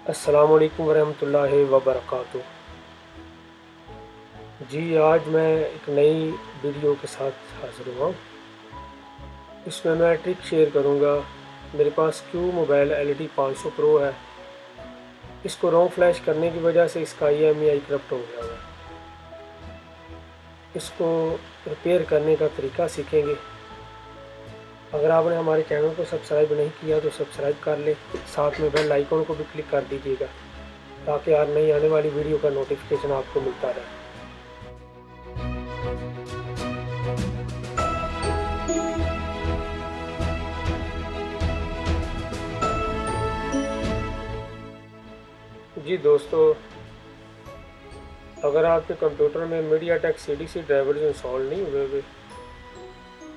अस्सलाम वालेकुम वरहमतुल्लाहि वबरकातुह। जी, आज मैं एक नई वीडियो के साथ हाज़िर हुआ। इसमें मैं ट्रिक शेयर करूंगा। मेरे पास QMobile LT500 Pro है। इसको रोम फ्लैश करने की वजह से इसका IMEI करप्ट हो गया है। इसको रिपेयर करने का तरीका सीखेंगे। अगर आपने हमारे चैनल को सब्सक्राइब नहीं किया तो सब्सक्राइब कर ले, साथ में बेल आइकन को भी क्लिक कर दीजिएगा ताकि हर नई आने वाली वीडियो का नोटिफिकेशन आपको मिलता रहे। जी दोस्तों, अगर आपके कंप्यूटर में मीडियाटेक CDC ड्राइवर्स इंस्टॉल नहीं हुए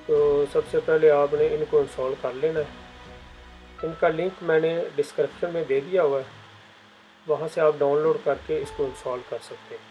तो सबसे पहले आपने इनको इंस्टॉल कर लेना है। इनका लिंक मैंने डिस्क्रिप्शन में दे दिया हुआ है, वहाँ से आप डाउनलोड करके इसको इंस्टॉल कर सकते हैं।